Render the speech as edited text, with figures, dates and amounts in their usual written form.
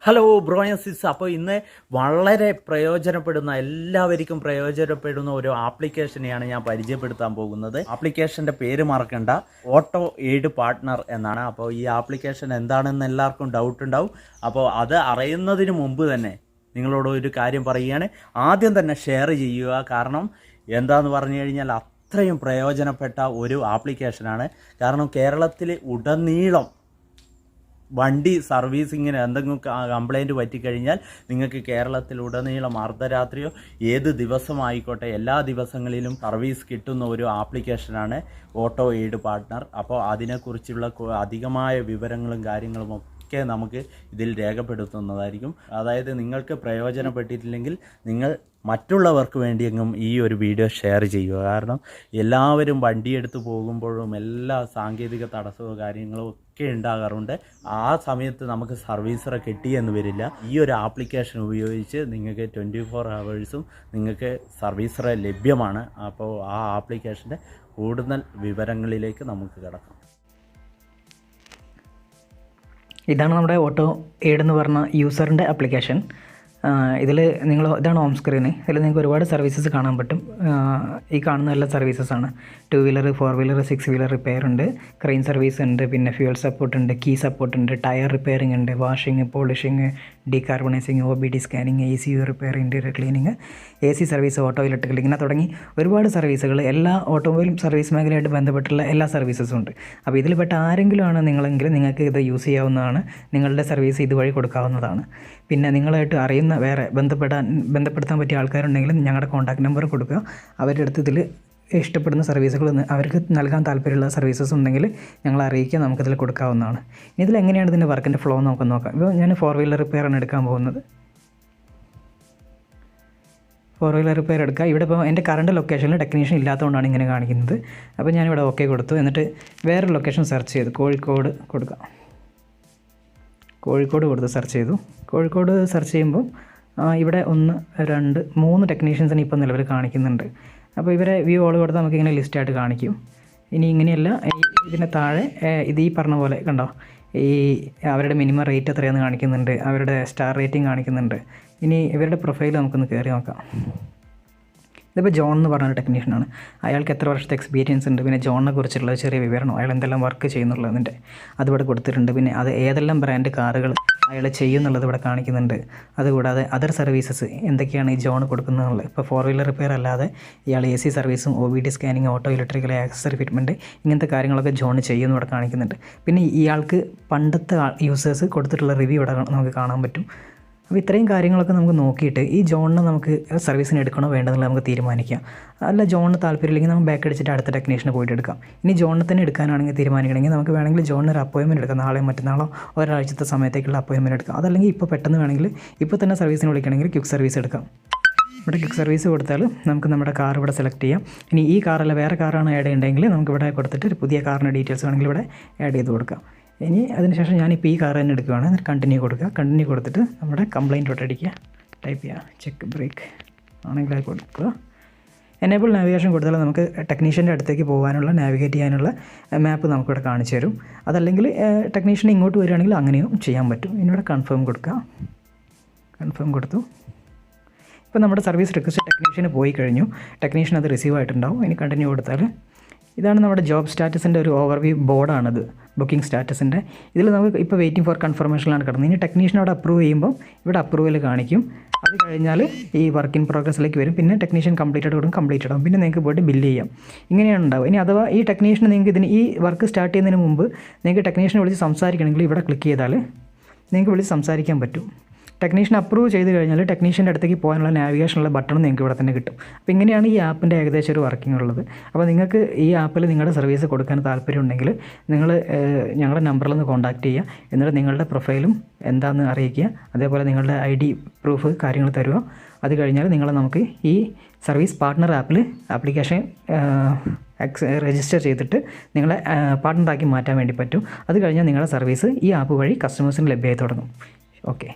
Hello ബ്രോയസിസ്. അപ്പോൾ ഇന്ന് വളരെ എല്ലാവർക്കും പ്രയോജനപ്പെടുന്ന ഒരു ആപ്ലിക്കേഷനെയാണ് ഞാൻ പരിചയപ്പെടുത്താൻ പോകുന്നത്. ആപ്ലിക്കേഷൻ്റെ പേര് മറക്കണ്ട, ഓട്ടോ എയ്ഡ് പാർട്ട്ണർ എന്നാണ്. അപ്പോൾ ഈ ആപ്ലിക്കേഷൻ എന്താണെന്ന് എല്ലാവർക്കും ഡൗട്ട് ഉണ്ടാവും. അപ്പോൾ അത് അറിയുന്നതിന് മുമ്പ് തന്നെ നിങ്ങളോട് ഒരു കാര്യം പറയുകയാണ്, ആദ്യം തന്നെ ഷെയർ ചെയ്യുക. കാരണം എന്താണെന്ന് പറഞ്ഞു കഴിഞ്ഞാൽ അത്രയും പ്രയോജനപ്പെട്ട ഒരു ആപ്ലിക്കേഷനാണ്. കാരണം കേരളത്തിൽ ഉടനീളം വണ്ടി സർവീസിങ്ങിന് എന്തെങ്കിലും കംപ്ലൈൻറ്റ് പറ്റിക്കഴിഞ്ഞാൽ നിങ്ങൾക്ക് കേരളത്തിലുടനീളം അർദ്ധരാത്രിയോ ഏത് ദിവസമായിക്കോട്ടെ എല്ലാ ദിവസങ്ങളിലും സർവീസ് കിട്ടുന്ന ഒരു ആപ്ലിക്കേഷനാണ് ഓട്ടോ എയ്ഡ് പാർട്ട്ണർ. അപ്പോൾ അതിനെക്കുറിച്ചുള്ള അധികമായ വിവരങ്ങളും കാര്യങ്ങളും ഒക്കെ നമുക്ക് ഇതിൽ രേഖപ്പെടുത്തുന്നതായിരിക്കും. അതായത് നിങ്ങൾക്ക് പ്രയോജനപ്പെട്ടിട്ടില്ലെങ്കിൽ നിങ്ങൾ മറ്റുള്ളവർക്ക് വേണ്ടിയെങ്കിലും ഈ ഒരു വീഡിയോ ഷെയർ ചെയ്യുക. കാരണം എല്ലാവരും വണ്ടിയെടുത്ത് പോകുമ്പോഴും എല്ലാ സാങ്കേതിക തടസ്സമോ കാര്യങ്ങളോ ഒക്കെ ഉണ്ടാകാറുണ്ട്. ആ സമയത്ത് നമുക്ക് സർവീസറെ കിട്ടിയെന്ന് വരില്ല. ഈ ഒരു ആപ്ലിക്കേഷൻ ഉപയോഗിച്ച് നിങ്ങൾക്ക് 24 ഹവേഴ്സും നിങ്ങൾക്ക് സർവീസറെ ലഭ്യമാണ്. അപ്പോൾ ആ ആപ്ലിക്കേഷൻ്റെ കൂടുതൽ വിവരങ്ങളിലേക്ക് നമുക്ക് കിടക്കാം. ഇതാണ് നമ്മുടെ ഓട്ടോ എയ്ഡ് എന്ന് പറഞ്ഞ യൂസറിൻ്റെ ആപ്ലിക്കേഷൻ. ഇതാണ് ഹോം സ്ക്രീന്. ഇതിൽ നിങ്ങൾക്ക് ഒരുപാട് സർവീസസ് കാണാൻ പറ്റും. ഈ കാണുന്ന എല്ലാ സർവീസസാണ്. 2 വീലർ, 4 വീലർ, 6 വീലർ റിപ്പയർ ഉണ്ട്, ക്രെയിൻ സർവീസ് ഉണ്ട്, പിന്നെ ഫ്യൂൽ സപ്പോർട്ട് ഉണ്ട്, കീ സപ്പോർട്ട് ഉണ്ട്, ടയർ റിപ്പയറിംഗ് ഉണ്ട്, washing, polishing, decarbonising, OBD scanning, ECU repair, interior cleaning, AC service, auto electrical, ഇങ്ങനെ തുടങ്ങി ഒരുപാട് സർവീസുകൾ എല്ലാ ഓട്ടോമൊബൈൽ സർവീസ് മേഖലയായിട്ട് ബന്ധപ്പെട്ടുള്ള എല്ലാ സർവീസസും ഉണ്ട്. അപ്പോൾ ഇതിൽപ്പെട്ട ആരെങ്കിലും ആണ് നിങ്ങളെങ്കിൽ നിങ്ങൾക്ക് ഇത് യൂസ് ചെയ്യാവുന്നതാണ്. നിങ്ങളുടെ സർവീസ് ഇതുവഴി കൊടുക്കാവുന്നതാണ്. പിന്നെ നിങ്ങളായിട്ട് അറിയുന്ന വേറെ ബന്ധപ്പെടുത്താൻ പറ്റിയ ആൾക്കാരുണ്ടെങ്കിലും ഞങ്ങളുടെ കോൺടാക്ട് നമ്പർ കൊടുക്കുക. അവരുടെ അടുത്ത് ഇതിൽ ഇഷ്ടപ്പെടുന്ന സർവീസുകൾ അവർക്ക് നൽകാൻ താല്പര്യമുള്ള സർവീസസ് ഉണ്ടെങ്കിൽ ഞങ്ങളെ അറിയിക്കുക, നമുക്കിതിൽ കൊടുക്കാവുന്നതാണ്. ഇനി ഇതിൽ എങ്ങനെയാണ് ഇതിൻ്റെ വർക്കിൻ്റെ ഫ്ലോ നമുക്ക് നോക്കാം. ഇപ്പോൾ ഞാൻ 4 വീലർ റിപ്പയറാണ് എടുക്കാൻ പോകുന്നത്. 4 വീലർ റിപ്പയർ എടുക്കുക. ഇവിടെ ഇപ്പോൾ എൻ്റെ കറണ്ട് ലൊക്കേഷനിൽ ടെക്നീഷ്യൻ ഇല്ലാത്തതുകൊണ്ടാണ് ഇങ്ങനെ കാണിക്കുന്നത്. അപ്പോൾ ഞാനിവിടെ ഓക്കെ കൊടുത്തു. എന്നിട്ട് വേറൊരു ലൊക്കേഷൻ സെർച്ച് ചെയ്തു. കോഴിക്കോട് കൊടുക്കാം. കോഴിക്കോട് കൊടുത്ത് സെർച്ച് ചെയ്തു. കോഴിക്കോട് സെർച്ച് ചെയ്യുമ്പോൾ ഇവിടെ 1, 2, 3 ടെക്നീഷ്യൻസിന് ഇപ്പോൾ നിലവിൽ കാണിക്കുന്നുണ്ട്. അപ്പോൾ ഇവരെ വ്യൂ ഓൾ കൊടുത്ത് നമുക്കിങ്ങനെ ലിസ്റ്റായിട്ട് കാണിക്കും. ഇനി ഇങ്ങനെയല്ല, ഇതിന് താഴെ ഈ പറഞ്ഞ പോലെ കണ്ടോ, അവരുടെ മിനിമം റേറ്റ് എത്രയാണെന്ന് കാണിക്കുന്നുണ്ട്, അവരുടെ സ്റ്റാർ റേറ്റിംഗ് കാണിക്കുന്നുണ്ട്. ഇനി ഇവരുടെ പ്രൊഫൈൽ നമുക്കൊന്ന് കയറി നോക്കാം. ഇതിപ്പോൾ ജോൺ എന്ന് പറഞ്ഞൊരു ടെക്നീഷ്യനാണ്. അയാൾക്ക് എത്ര വർഷത്തെ എക്സ്പീരിയൻസ് ഉണ്ട്, പിന്നെ ജോണിനെ കുറിച്ചുള്ള ചെറിയ വിവരണം, അയാൾ എന്തെല്ലാം വർക്ക് ചെയ്യുന്നുള്ളതിൻ്റെ അതിവിടെ കൊടുത്തിട്ടുണ്ട്. പിന്നെ അത് ഏതെല്ലാം ബ്രാൻഡ് കാറുകൾ അയാൾ ചെയ്യുന്നുള്ളത് ഇവിടെ കാണിക്കുന്നുണ്ട്. അതുകൂടാതെ അതർ സർവീസസ് എന്തൊക്കെയാണ് ഈ ജോൺ കൊടുക്കുന്നതെന്നുള്ളത്. ഇപ്പോൾ 4 വീലർ റിപ്പയർ അല്ലാതെ ഇയാൾ AC സർവീസും, OBD scanning, auto electrical, accessory fitment, ഇങ്ങനത്തെ കാര്യങ്ങളൊക്കെ ജോൺ ചെയ്യുന്നു ഇവിടെ കാണിക്കുന്നുണ്ട്. പിന്നെ ഇയാൾക്ക് പണ്ടത്തെ യൂസേഴ്സ് കൊടുത്തിട്ടുള്ള റിവ്യൂ ഇവിടെ നമുക്ക് കാണാൻ പറ്റും. അപ്പോൾ ഇത്രയും കാര്യങ്ങളൊക്കെ നമുക്ക് നോക്കിയിട്ട് ഈ ജോണിനെ നമുക്ക് സർവീസിന് എടുക്കണോ വേണ്ടതെന്നുള്ളത് നമുക്ക് തീരുമാനിക്കാം. അല്ല ജോണിന് താല്പര്യമില്ലെങ്കിൽ നമുക്ക് ബാക്ക് അടിച്ചിട്ട് അടുത്ത ടെക്നീഷ്യനെ പോയിട്ട് എടുക്കാം. ഇനി ജോണിനെ തന്നെ എടുക്കാനാണെങ്കിൽ തീരുമാനിക്കണമെങ്കിൽ നമുക്ക് വേണമെങ്കിൽ ജോണിന് ഒരു അപ്പോയിൻമെൻറ്റ് എടുക്കാം. നാളെയോ മറ്റന്നാളോ ഒരാഴ്ചത്തെ സമയത്തേക്കുള്ള അപ്പോയിൻമെൻറ്റ് എടുക്കാം. അതല്ലെങ്കിൽ ഇപ്പോൾ പെട്ടെന്ന് വേണമെങ്കിൽ ഇപ്പോൾ തന്നെ സർവീസിന് വിളിക്കണമെങ്കിൽ ക്വിക്ക് സർവീസ് എടുക്കാം. ഇവിടെ ക്വിക്ക് സർവീസ് കൊടുത്താൽ നമുക്ക് നമ്മുടെ കാർ ഇവിടെ സെലക്ട് ചെയ്യാം. ഇനി ഈ കാറല്ല വേറെ കാറാണ് ആഡ് ചെയ്യേണ്ടതെങ്കിൽ നമുക്ക് ഇവിടെ കൊടുത്തിട്ട് ഒരു പുതിയ കാറിൻ്റെ ഡീറ്റെയിൽസ് വേണമെങ്കിൽ ഇവിടെ ആഡ് ചെയ്ത് കൊടുക്കാം. ഇനി അതിനുശേഷം ഞാനിപ്പോൾ ഈ കാർ തന്നെ എടുക്കുകയാണ്. എന്നിട്ട് കണ്ടിന്യൂ കൊടുക്കുക. കണ്ടിന്യൂ കൊടുത്തിട്ട് നമ്മുടെ കംപ്ലയിൻറ്റ് തൊട്ടടിക്കുക, ടൈപ്പ് ചെയ്യുക, ചെക്ക് ബ്രേക്ക് ആണെങ്കിൽ അത് കൊടുക്കുക. എനേബിൾ നാവിഗേഷൻ കൊടുത്താൽ നമുക്ക് ടെക്നീഷ്യൻ്റെ അടുത്തേക്ക് പോകാനുള്ള നാവിഗേറ്റ് ചെയ്യാനുള്ള മാപ്പ് നമുക്കിവിടെ കാണിച്ചു തരും. അതല്ലെങ്കിൽ ടെക്നീഷ്യൻ ഇങ്ങോട്ട് വരികയാണെങ്കിൽ അങ്ങനെയും ചെയ്യാൻ പറ്റും. ഇനി ഇവിടെ കൺഫേം കൊടുക്കുക. കൺഫേം കൊടുത്തു. ഇപ്പോൾ നമ്മുടെ സർവീസ് റിക്വസ്റ്റ് ടെക്നീഷ്യന് പോയി കഴിഞ്ഞു. ടെക്നീഷ്യൻ അത് റിസീവ് ആയിട്ടുണ്ടാവും. ഇനി കണ്ടിന്യൂ കൊടുത്താൽ ഇതാണ് നമ്മുടെ ജോബ് സ്റ്റാറ്റസിൻ്റെ ഒരു ഓവർവ്യൂ ബോർഡാണത്, ബുക്കിംഗ് സ്റ്റാറ്റസിൻ്റെ. ഇതിൽ നമുക്ക് ഇപ്പോൾ വെയിറ്റിംഗ് ഫോർ കൺഫർമേഷനിലാണ് കിടന്നത്. ഇനി ടെക്നീഷ്യനോട് അപ്രൂവ് ചെയ്യുമ്പോൾ ഇവിടെ അപ്രൂവൽ കാണിക്കും. അത് കഴിഞ്ഞാൽ ഈ വർക്ക് ഇൻ പ്രോഗ്രസ്സിലേക്ക് വരും. പിന്നെ ടെക്നീഷ്യൻ കംപ്ലീറ്റഡ് കൊടുക്കും, കംപ്ലീറ്റഡ് ആവും. പിന്നെ നിങ്ങൾക്ക് പോയിട്ട് ബില്ല് ചെയ്യാം. ഇങ്ങനെയാണ് ഉണ്ടാവുക. ഇനി അഥവാ ഈ ടെക്നീഷ്യന് നിങ്ങൾക്ക് ഈ വർക്ക് സ്റ്റാർട്ട് ചെയ്യുന്നതിന് മുമ്പ് നിങ്ങൾക്ക് ടെക്നീഷ്യനെ വിളിച്ച് സംസാരിക്കണമെങ്കിൽ ഇവിടെ ക്ലിക്ക് ചെയ്താൽ നിങ്ങൾക്ക് വിളിച്ച് സംസാരിക്കാൻ പറ്റും. ടെക്നീഷ്യൻ അപ്രൂവ് ചെയ്ത് കഴിഞ്ഞാൽ ടെക്നീഷ്യൻ്റെ അടുത്തേക്ക് പോകാനുള്ള നാവിഗേഷനുള്ള ബട്ടണും നിങ്ങൾക്ക് ഇവിടെ തന്നെ കിട്ടും. അപ്പോൾ ഇങ്ങനെയാണ് ഈ ആപ്പിൻ്റെ ഏകദേശം ഒരു വർക്കിംഗ് ഉള്ളത്. അപ്പോൾ നിങ്ങൾക്ക് ഈ ആപ്പിൽ നിങ്ങളുടെ സർവീസ് കൊടുക്കാൻ താല്പര്യമുണ്ടെങ്കിൽ നിങ്ങൾ ഞങ്ങളുടെ നമ്പറിൽ നിന്ന് കോൺടാക്റ്റ് ചെയ്യുക. എന്നിട്ട് നിങ്ങളുടെ പ്രൊഫൈലും എന്താണെന്ന് അറിയിക്കുക. അതേപോലെ നിങ്ങളുടെ ID പ്രൂഫ് കാര്യങ്ങൾ തരുക. അത് കഴിഞ്ഞാൽ നമുക്ക് ഈ സർവീസ് പാർട്ട്ണർ ആപ്പിൽ ആപ്ലിക്കേഷൻ രജിസ്റ്റർ ചെയ്തിട്ട് നിങ്ങളെ പാർട്ട്ണറാക്കി മാറ്റാൻ വേണ്ടി പറ്റും. അത് കഴിഞ്ഞാൽ നിങ്ങളുടെ സർവീസ് ഈ ആപ്പ് വഴി കസ്റ്റമേഴ്സിന് ലഭ്യമായി തുടങ്ങും. ഓക്കെ.